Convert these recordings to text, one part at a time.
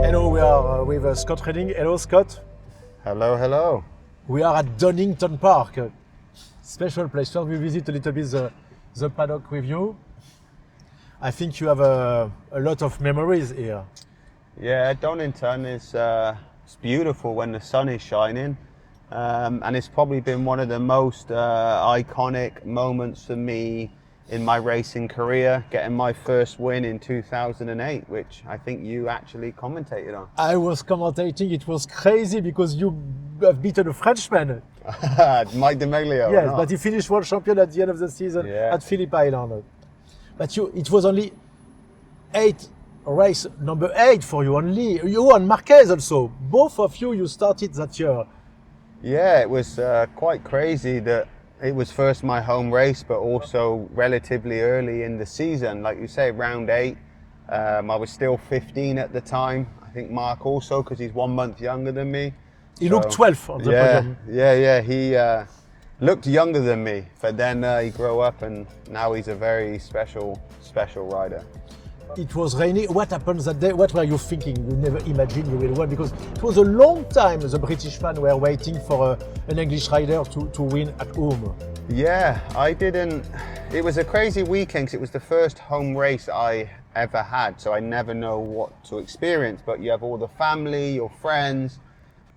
Hello, we are with Scott Redding. Hello, Scott. Hello, hello. We are at Donington Park. Special place. First, we visit a little bit the paddock with you. I think you have a lot of memories here. Yeah, Donington is it's beautiful when the sun is shining, and it's probably been one of the most iconic moments for me in my racing career, getting my first win in 2008, which I think you actually commentated on. I was commentating. It was crazy because you have beaten a Frenchman. Mike Di Meglio. Yes, but he finished world champion at the end of the season at Phillip Island. But it was only race number 8 for you only. You and Márquez also. Both of you started that year. Yeah, it was quite crazy that it was first my home race, but also relatively early in the season. Like you say, round 8. I was still 15 at the time. I think Marc also, because he's 1 month younger than me. He looked 12 on the podium. Yeah. He looked younger than me, but then he grew up and now he's a very special rider. It was rainy. What happened that day? What were you thinking? You never imagined you will win, because it was a long time the British fans were waiting for an English rider to win at home. Yeah, I didn't. It was a crazy weekend because it was the first home race I ever had, so I never know what to experience. But you have all the family, your friends,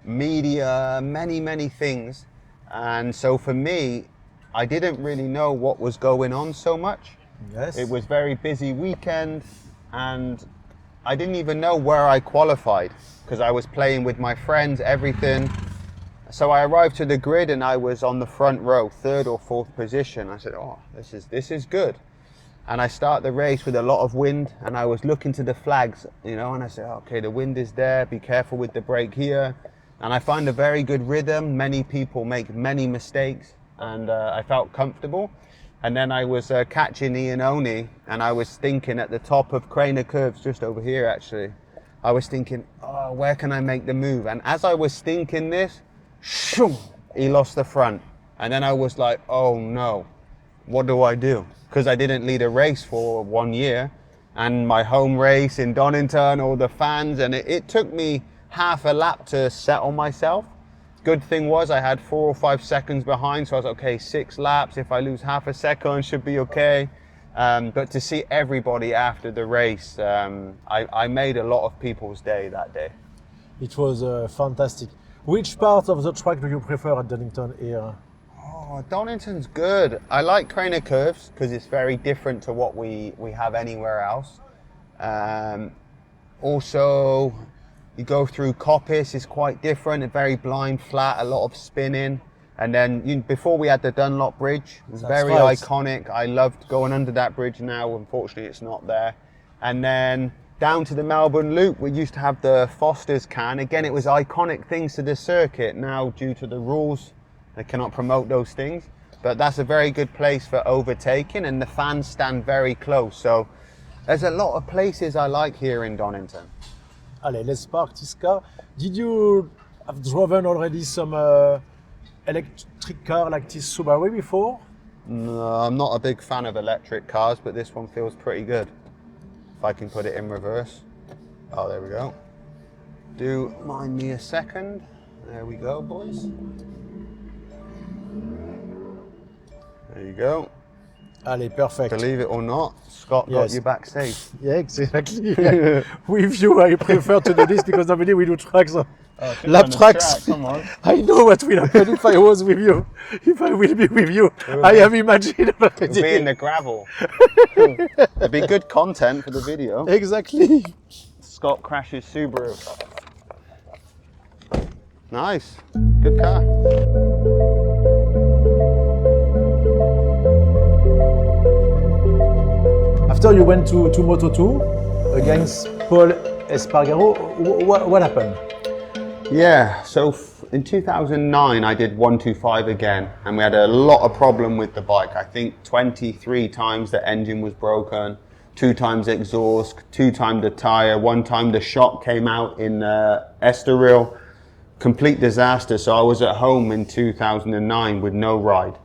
media, many things. And so for me, I didn't really know what was going on so much. Yes. It was very busy weekend, and I didn't even know where I qualified because I was playing with my friends, everything. So I arrived to the grid and I was on the front row, 3rd or 4th position. I said, oh, this is good. And I start the race with a lot of wind, and I was looking to the flags, and I said, okay, the wind is there, be careful with the brake here. And I find a very good rhythm. Many people make many mistakes, and I felt comfortable. And then I was catching Iannone, and I was thinking at the top of Craner Curves, just over here actually, I was thinking, oh, where can I make the move? And as I was thinking this, shoom, he lost the front. And then I was like, oh no, what do I do? Because I didn't lead a race for 1 year, and my home race in Donington, all the fans, and it took me half a lap to settle myself. Good thing was I had 4 or 5 seconds behind, so I was okay, 6 laps. If I lose half a second, should be okay. But to see everybody after the race, I made a lot of people's day that day. It was fantastic. Which part of the track do you prefer at Donington here? Oh, Donington's good. I like Craner Curves because it's very different to what we have anywhere else. Also, you go through Coppice, it's quite different, a very blind flat, a lot of spinning. And then before we had the Dunlop Bridge, it was very iconic. I loved going under that bridge now, unfortunately it's not there. And then down to the Melbourne Loop, we used to have the Foster's Can. Again, it was iconic things to the circuit. Now, due to the rules, they cannot promote those things. But that's a very good place for overtaking, and the fans stand very close. So there's a lot of places I like here in Donington. Allez, let's park this car. Did you have driven already some electric car like this Subaru before? No, I'm not a big fan of electric cars, but this one feels pretty good. If I can put it in reverse. Oh, there we go. Do mind me a second. There we go, boys. There you go. Allez, perfect. Believe it or not, Scott got you backstage. Yeah, exactly. Yeah. With you, I prefer to do this because normally we do tracks, lap tracks. Come on. I know what will happen if I was with you. If I will be with you, I have imagined already. It'll be in the gravel. It'd be good content for the video. Exactly. Scott crashes Subaru. Nice. Good car. After you went to Moto2 against Paul Espargaro, what happened? Yeah, so in 2009 I did 125 again, and we had a lot of problem with the bike. I think 23 times the engine was broken, 2 times exhaust, 2 times the tire, 1 time the shock came out in Estoril. Complete disaster. So I was at home in 2009 with no ride.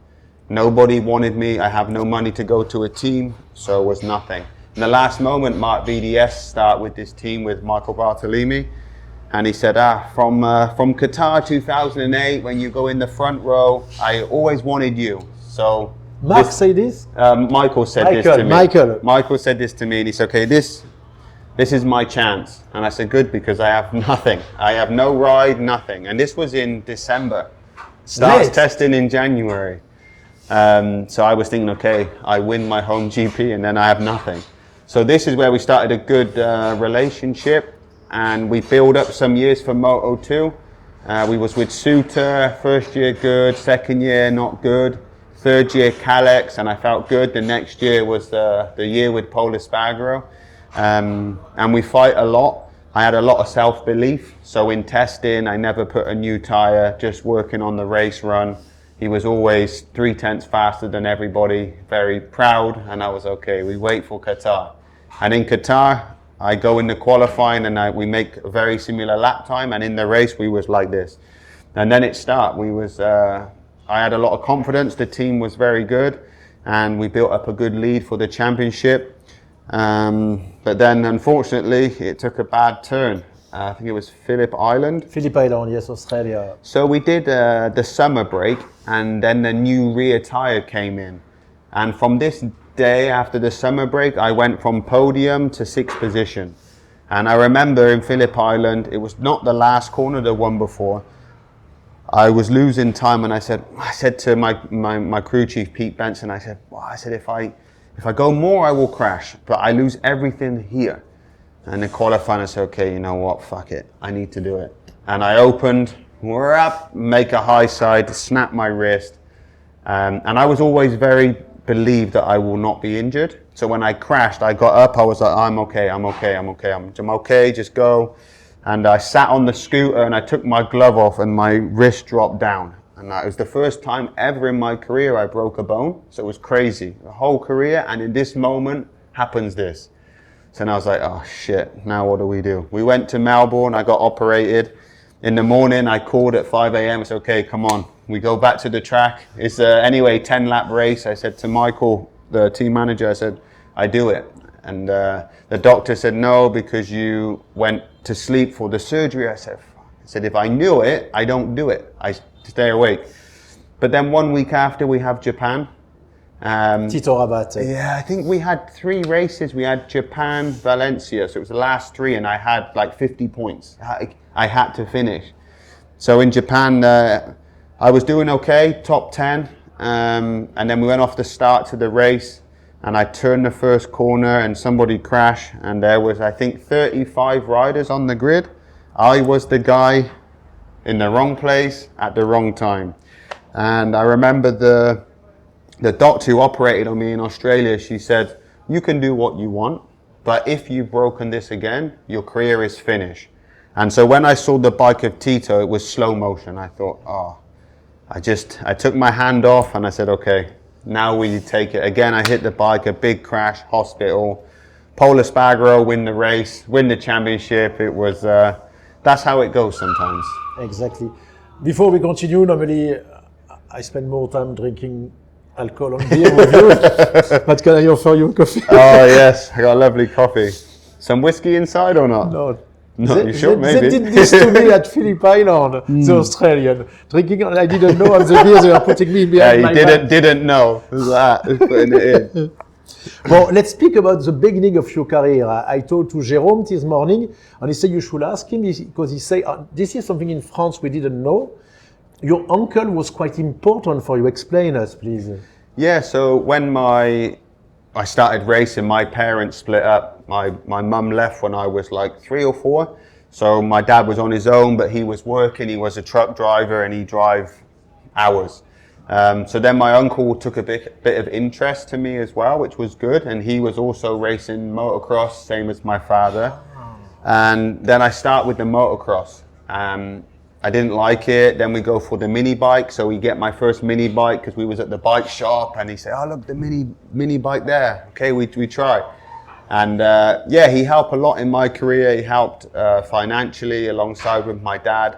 Nobody wanted me. I have no money to go to a team, so it was nothing. In the last moment, Marc BDS started with this team with Michael Bartolini, and he said, from Qatar 2008, when you go in the front row, I always wanted you. So Marc say this? Michael said this to me. Michael said this to me, and he said, okay, this is my chance. And I said, good, because I have nothing. I have no ride, nothing. And this was in December. Starts testing in January. So I was thinking, okay, I win my home GP and then I have nothing. So this is where we started a good relationship, and we built up some years for Moto2. We was with Suter, first year good, second year not good, third year Calex, and I felt good. The next year was the year with Pol Espargaro. And we fight a lot. I had a lot of self-belief. So in testing, I never put a new tire, just working on the race run. He was always 3/10 faster than everybody, very proud, and I was okay. We wait for Qatar. And in Qatar, I go in the qualifying and we make a very similar lap time, and in the race we was like this. And then it started. I had a lot of confidence, the team was very good, and we built up a good lead for the championship. But then unfortunately it took a bad turn. I think it was Phillip Island. Phillip Island, yes, Australia. So we did the summer break, and then the new rear tire came in. And from this day after the summer break, I went from podium to 6th position. And I remember in Phillip Island, it was not the last corner, the one before. I was losing time, and I said to my crew chief, Pete Benson, I said, if I go more, I will crash, but I lose everything here. And the qualifying, I said, okay, you know what, fuck it, I need to do it. And I opened, we're up, make a high side, snap my wrist. And I was always very believed that I will not be injured. So when I crashed, I got up, I was like, I'm okay, just go. And I sat on the scooter and I took my glove off and my wrist dropped down. And that was the first time ever in my career I broke a bone. So it was crazy, the whole career. And in this moment happens this. So then I was like, oh shit, now what do we do? We went to Melbourne, I got operated. In the morning, I called at 5 a.m. I said, okay, come on. We go back to the track. It's anyway, 10 lap race. I said to Michael, the team manager, I said, I do it. And the doctor said, no, because you went to sleep for the surgery. I said, if I knew it, I don't do it. I stay awake. But then 1 week after, we have Japan. Tito Rabat. Yeah, I think we had 3 races. We had Japan, Valencia. So it was the last 3, and I had like 50 points. I had to finish. So in Japan, I was doing okay, top 10. And then we went off the start to the race, and I turned the first corner and somebody crashed, and there was, I think, 35 riders on the grid. I was the guy in the wrong place at the wrong time. And I remember the doctor who operated on me in Australia, she said, you can do what you want, but if you've broken this again, your career is finished. And so when I saw the bike of Tito, it was slow motion. I thought, oh, I took my hand off and I said, okay, now will you take it? Again, I hit the bike, a big crash, hospital. Pol Espargaro win the race, win the championship. It was, that's how it goes sometimes. Exactly. Before we continue, normally I spend more time drinking alcohol and beer with you. But can I offer you coffee? Oh yes, I got a lovely coffee. Some whiskey inside or not? No. No, you sure? Maybe. They did this to me at Phillip Island, the Australian. Drinking, and I didn't know, and the beer, they were putting me behind my back. Didn't know. Putting it in. Well, let's speak about the beginning of your career. I talked to Jérôme this morning, and he said you should ask him, because he said, this is something in France we didn't know. Your uncle was quite important for you. Explain us, please. Yeah, so when I started racing, my parents split up. My mum left when I was like 3 or 4. So my dad was on his own, but he was working. He was a truck driver and he drove hours. So then my uncle took a bit of interest to me as well, which was good. And he was also racing motocross, same as my father. And then I start with the motocross. I didn't like it. Then we go for the mini bike. So we get my first mini bike because we was at the bike shop, and he said, "Oh, look, the mini bike there." Okay, we try. And yeah, he helped a lot in my career. He helped financially alongside with my dad.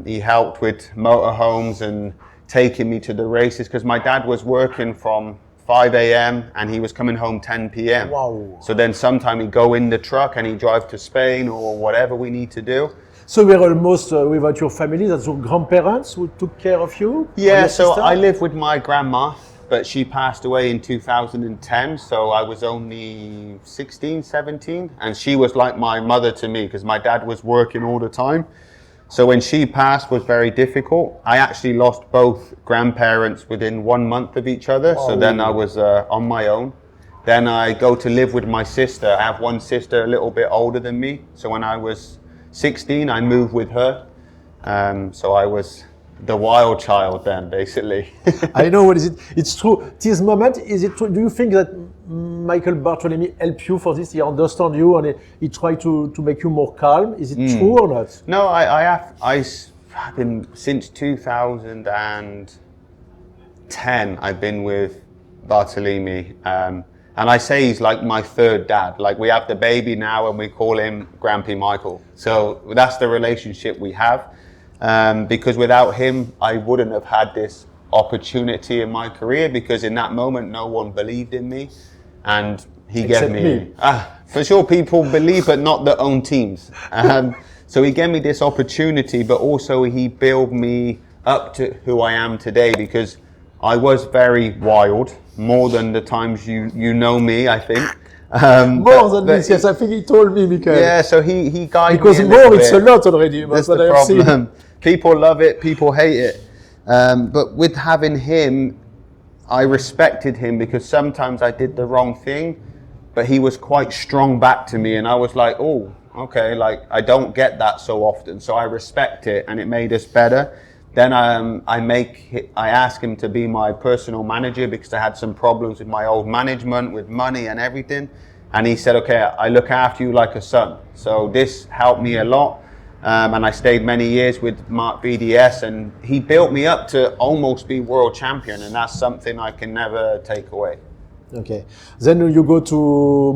He helped with motorhomes and taking me to the races, because my dad was working from 5 a.m. and he was coming home 10 p.m. Wow. So then sometime he'd go in the truck and he'd drive to Spain or whatever we need to do. So you were almost without your family, that's your grandparents who took care of you? Yeah, so sister? I live with my grandma, but she passed away in 2010, so I was only 16, 17, and she was like my mother to me because my dad was working all the time. So when she passed, it was very difficult. I actually lost both grandparents within 1 month of each other, so then I was on my own. Then I go to live with my sister. I have one sister a little bit older than me, so when I was 16, I moved with her. So I was the wild child then, basically. I know what is it. It's true. This moment, is it true? Do you think that Michael Bartolomei helped you for this? He understand you and he tried to make you more calm. Is it true or not? No, I've been since 2010. I've been with Bartolomei, and I say he's like my third dad. Like we have the baby now, and we call him Grand Prix Michael. So that's the relationship we have. Because without him, I wouldn't have had this opportunity in my career, because in that moment, no one believed in me, and he Except gave me. For sure, people believe, but not their own teams. So he gave me this opportunity, but also he built me up to who I am today, because I was very wild, more than the times you know me, I think. More than this, yes, I think he told me, Michael. Yeah, so he guided because me a more, little it's bit. a lot already. That's what the I have seen. problem. People love it, people hate it. But with having him, I respected him, because sometimes I did the wrong thing, but he was quite strong back to me, and I was like, oh, okay, like I don't get that so often, so I respect it, and it made us better. Then I asked him to be my personal manager, because I had some problems with my old management, with money and everything. And he said, okay, I look after you like a son. So this helped me a lot. And I stayed many years with Marc VDS, and he built me up to almost be world champion. And that's something I can never take away. Okay. Then you go to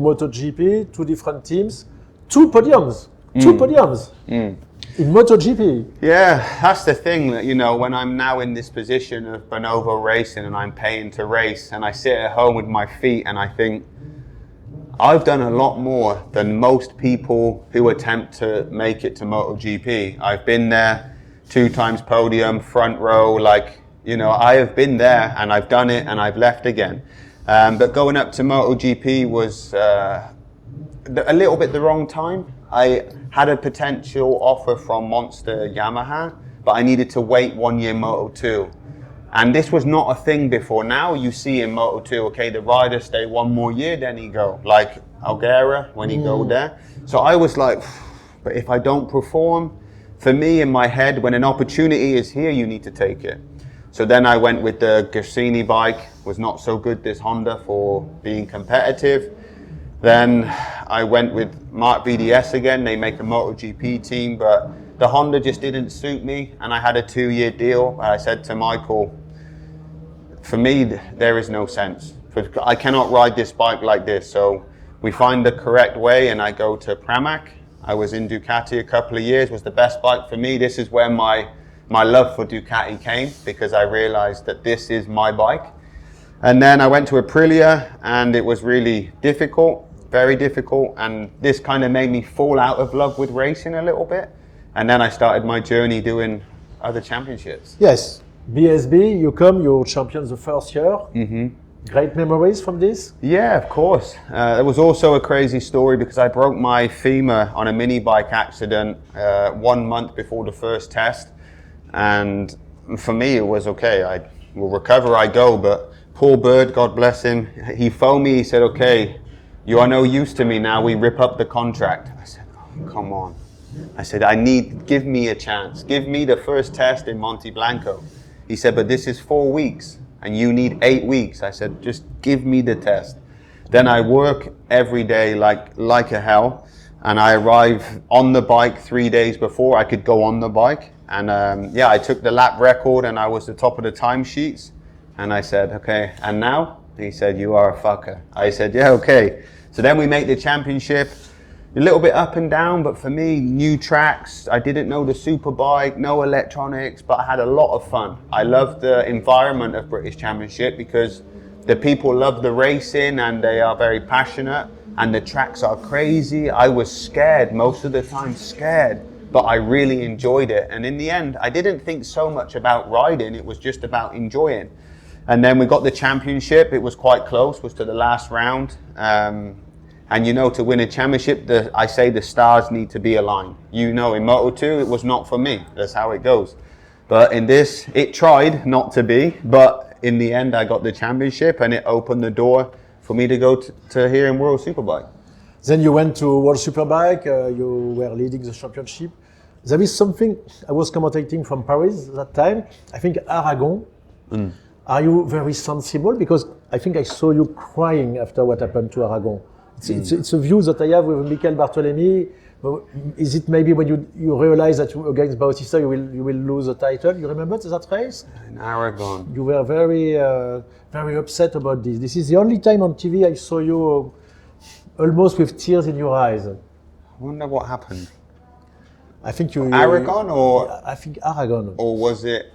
MotoGP, 2 different teams, 2 podiums. 2 podiums. In MotoGP. Yeah, that's the thing, that, you know, when I'm now in this position of Bonovo racing and I'm paying to race, and I sit at home with my feet and I think, I've done a lot more than most people who attempt to make it to MotoGP. I've been there 2 times podium, front row, like, you know, I have been there and I've done it and I've left again. But going up to MotoGP was a little bit the wrong time. I had a potential offer from Monster Yamaha, but I needed to wait 1 year Moto2. And this was not a thing before. Now you see in Moto2, okay, the riders stay 1 more year, then he go. Like Alguera, when he go there. So I was like, but if I don't perform, for me in my head, when an opportunity is here, you need to take it. So then I went with the Gresini bike, was not so good, this Honda, for being competitive. Then I went with Marc VDS again. They make a MotoGP team, but the Honda just didn't suit me, and I had a 2-year deal. I said to Michael, for me, there is no sense. I cannot ride this bike like this. So we find the correct way, and I go to Pramac. I was in Ducati a couple of years, was the best bike for me. This is where my love for Ducati came, because I realized that this is my bike. And then I went to Aprilia, and it was really difficult, very difficult. And this kind of made me fall out of love with racing a little bit. And then I started my journey doing other championships. Yes, BSB, you come, you're champion the first year. Great memories from this? Yeah, of course. There was also a crazy story, because I broke my femur on a mini bike accident 1 month before the first test. And for me, it was okay. I will recover, I go. But Paul Bird, God bless him, he phoned me, he said, okay, you are no use to me now, we rip up the contract. I said, oh, come on. I said, give me a chance. Give me the first test in Monte Blanco. He said, but this is 4 weeks and you need 8 weeks. I said, just give me the test. Then I work every day like a hell. And I arrive on the bike 3 days before I could go on the bike. And yeah, I took the lap record and I was the top of the timesheets. And I said, okay, and now? He said, you are a fucker. I said, yeah, okay. So then we make the championship. a little bit up and down, but for me, new tracks. I didn't know the Superbike, no electronics, but I had a lot of fun. I loved the environment of British Championship because the people love the racing and they are very passionate, and the tracks are crazy. I was scared most of the time, but I really enjoyed it. And in the end, I didn't think so much about riding, it was just about enjoying. And then we got the championship, it was quite close, was to the last round. And you know, to win a championship, I say the stars need to be aligned. You know, in Moto2, it was not for me. That's how it goes. But in this, it tried not to be. But in the end, I got the championship, and it opened the door for me to go to here in World Superbike. Then you went to World Superbike. You were leading the championship. There is something, I was commentating from Paris that time. I think Aragon. Are you very sensible? Because I think I saw you crying after what happened to Aragon. It's a view that I have with Michael Barthelemy. Is it maybe when you realize that against Bautista you will lose the title? You remember that race? In Aragon. You were very upset about this. This is the only time on TV I saw you almost with tears in your eyes. I wonder what happened. I think you Aragon or I think Aragon. Or was it?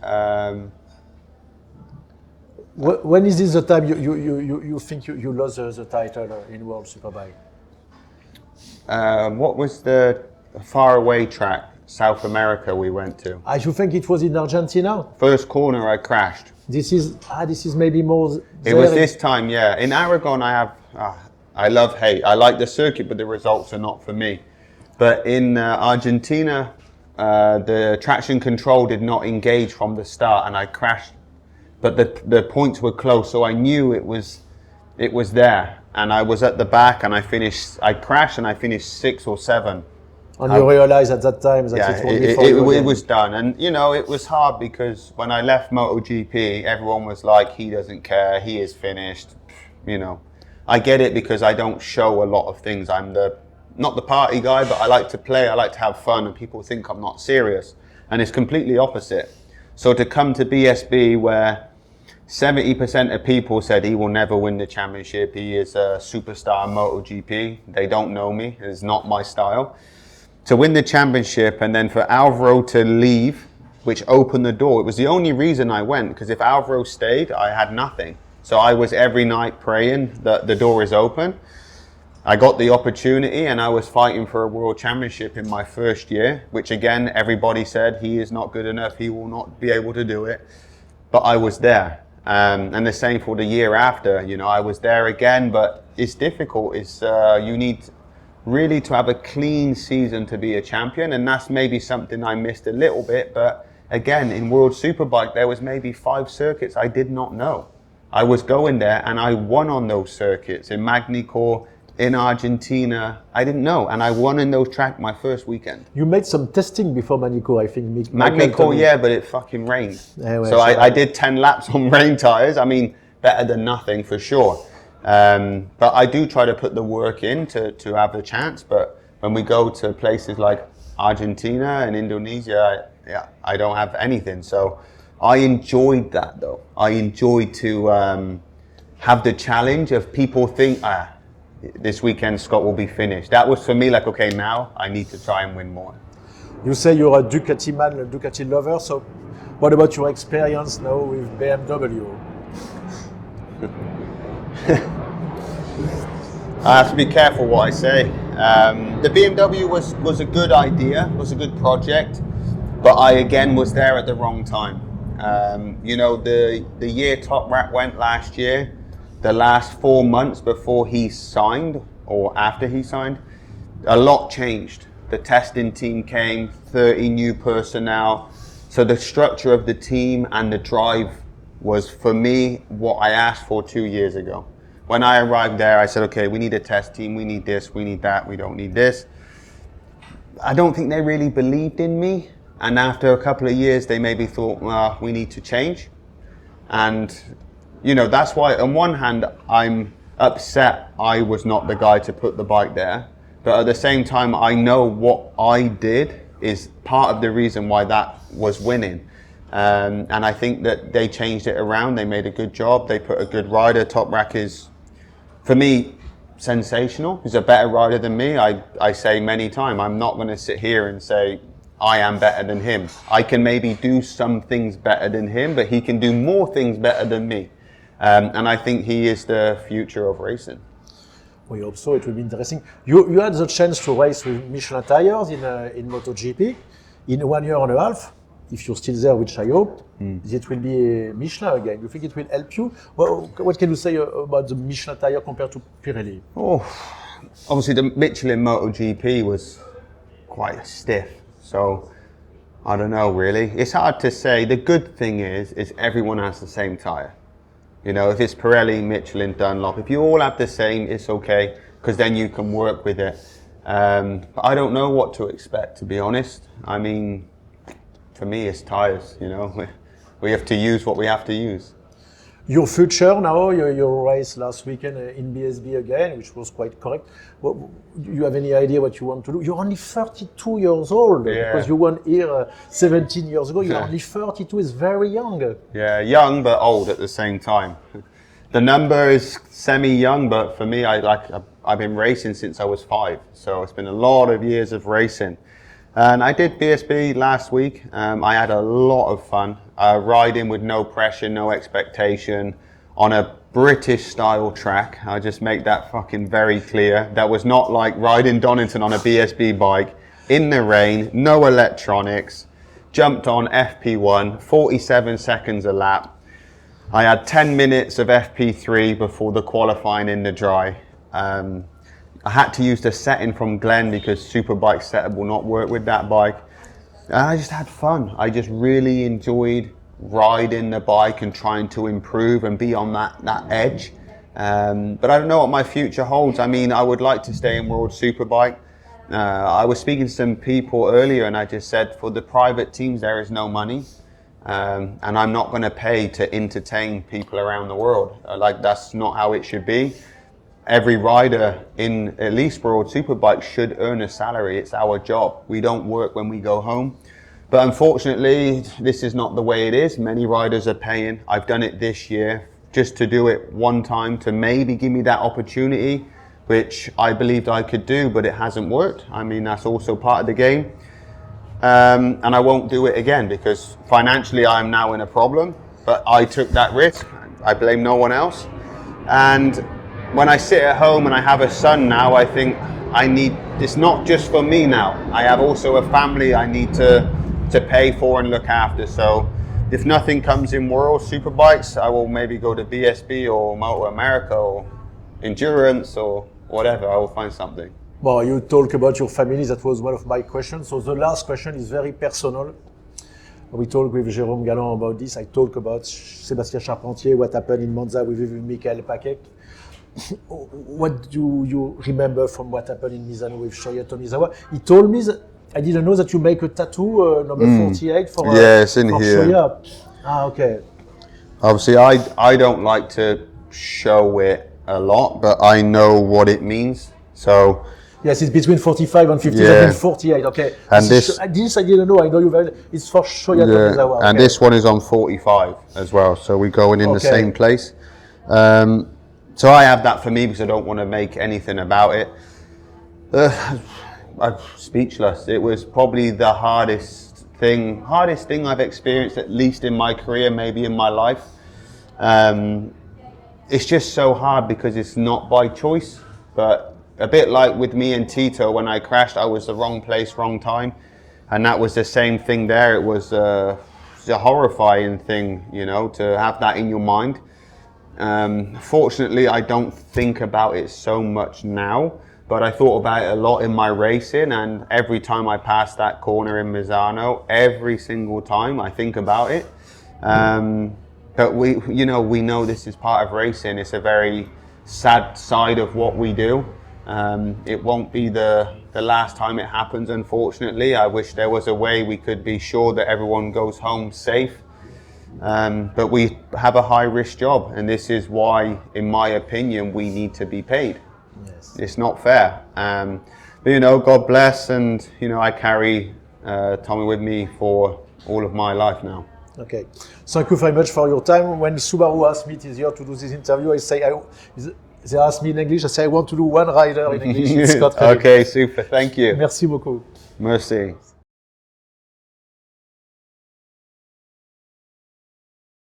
When is this the time you think you lost the title in World Superbike? What was the faraway track, South America we went to? I should think it was in Argentina. First corner I crashed. This is maybe more. It was this time, yeah. In Aragon I love hate. I like the circuit, but the results are not for me. But in Argentina, the traction control did not engage from the start, and I crashed. But the points were close, so I knew it was there. And I was at the back, and I crashed, and I finished 6th or 7th. And you realized at that time that it was done. And you know, it was hard because when I left MotoGP, everyone was like, he doesn't care, he is finished. You know, I get it because I don't show a lot of things. I'm not the party guy, but I like to play, I like to have fun, and people think I'm not serious. And it's completely opposite. So to come to BSB where 70% of people said he will never win the championship, he is a superstar in MotoGP, they don't know me, it's not my style. To win the championship and then for Alvaro to leave, which opened the door, it was the only reason I went, because if Alvaro stayed, I had nothing. So I was every night praying that the door is open. I got the opportunity and I was fighting for a world championship in my first year, which again, everybody said he is not good enough, he will not be able to do it. But I was there. And the same for the year after, you know, I was there again, but it's difficult. You need really to have a clean season to be a champion, and that's maybe something I missed a little bit. But again, in World Superbike, there was maybe 5 circuits I did not know. I was going there and I won on those circuits in Magny-Cours, in Argentina. I didn't know, and I won in those tracks my first weekend. You made some testing before Magny-Cours, I think. Magny-Cours, yeah, but it fucking rained. So I did 10 laps on rain tires. I mean, better than nothing for sure. But I do try to put the work in to have a chance. But when we go to places like Argentina and Indonesia, I don't have anything. So I enjoyed that though. I enjoyed to have the challenge of people think, this weekend Scott will be finished. That was for me like, okay, now I need to try and win more. You say you're a Ducati man, a Ducati lover. So what about your experience now with BMW? I have to be careful what I say. The BMW was a good idea, was a good project, but I again was there at the wrong time. You know, the year Top Rat went last year, the last 4 months before he signed or after he signed, a lot changed. The testing team came, 30 new personnel. So the structure of the team and the drive was, for me, what I asked for 2 years ago. When I arrived there, I said, okay, we need a test team, we need this, we need that, we don't need this. I don't think they really believed in me. And after a couple of years, they maybe thought, well, we need to change. And you know, that's why on one hand, I'm upset I was not the guy to put the bike there. But at the same time, I know what I did is part of the reason why that was winning. And I think that they changed it around. They made a good job. They put a good rider. Top Rack is, for me, sensational. He's a better rider than me. I say many times, I'm not going to sit here and say I am better than him. I can maybe do some things better than him, but he can do more things better than me. And I think he is the future of racing. We hope so. It will be interesting. You had the chance to race with Michelin tires in MotoGP in 1 year and a half. If you're still there, which I hope, it will be Michelin again. You think it will help you? What can you say about the Michelin tire compared to Pirelli? Oh, obviously the Michelin MotoGP was quite stiff. So I don't know really. It's hard to say. The good thing is everyone has the same tire. You know, if it's Pirelli, Michelin, Dunlop, if you all have the same, it's okay, because then you can work with it. But I don't know what to expect, to be honest. I mean, for me, it's tires, you know. We have to use what we have to use. Your future now, your race last weekend in BSB again, which was quite correct. You have any idea what you want to do? You're only 32 years old, because you won here 17 years ago. You're only 32, is very young. Yeah, young but old at the same time. The number is semi-young, but for me, I've been racing since I was 5. So it's been a lot of years of racing. And I did BSB last week. I had a lot of fun riding with no pressure, no expectation on a British style track. I'll just make that fucking very clear. That was not like riding Donington on a BSB bike in the rain, no electronics, jumped on FP1, 47 seconds a lap. I had 10 minutes of FP3 before the qualifying in the dry. I had to use the setting from Glenn because Superbike setup will not work with that bike. And I just had fun. I just really enjoyed riding the bike and trying to improve and be on that edge. But I don't know what my future holds. I mean, I would like to stay in World Superbike. I was speaking to some people earlier and I just said, for the private teams, there is no money. And I'm not going to pay to entertain people around the world. That's not how it should be. Every rider in at least World Superbike should earn a salary. It's our job. We don't work when we go home. But unfortunately, this is not the way it is. Many riders are paying. I've done it this year just to do it one time to maybe give me that opportunity, which I believed I could do, but it hasn't worked. I mean, that's also part of the game. And I won't do it again because financially I'm now in a problem, but I took that risk. I blame no one else. And when I sit at home and I have a son now, I think it's not just for me now. I have also a family I need to pay for and look after. So if nothing comes in World Superbikes, I will maybe go to BSB or Moto America or Endurance or whatever. I will find something. Well, you talk about your family. That was one of my questions. So the last question is very personal. We talked with Jérôme Galland about this. I talk about Sébastien Charpentier, what happened in Monza with Michael Paquet. What do you remember from what happened in Misano with Shoya Tomizawa? He told me that I didn't know that you make a tattoo number 48 for it's in for here. Shoya. Ah, okay. Obviously, I don't like to show it a lot, but I know what it means. So yes, it's between 45 and 50. That means 48. Okay. And this I didn't know. I know you very. It's for Shoya Tomizawa. Okay. And this one is on 45 as well. So we're going in the same place. So I have that for me because I don't want to make anything about it. I'm speechless. It was probably the hardest thing I've experienced, at least in my career, maybe in my life. It's just so hard because it's not by choice, but a bit like with me and Tito, when I crashed, I was the wrong place, wrong time. And that was the same thing there. It was a horrifying thing, you know, to have that in your mind. Fortunately, I don't think about it so much now, but I thought about it a lot in my racing, and every time I pass that corner in Misano, every single time I think about it. But we know this is part of racing. It's a very sad side of what we do. It won't be the last time it happens, unfortunately. I wish there was a way we could be sure that everyone goes home safe. But we have a high-risk job, and this is why, in my opinion, we need to be paid. Yes. It's not fair. But, you know, God bless, and, you know, I carry Tommy with me for all of my life now. Okay. Thank you very much for your time. When Subaru asked me this year to do this interview, I say They asked me in English. I say I want to do one rider in English in Scotland. Okay, super. Thank you. Merci beaucoup. Merci.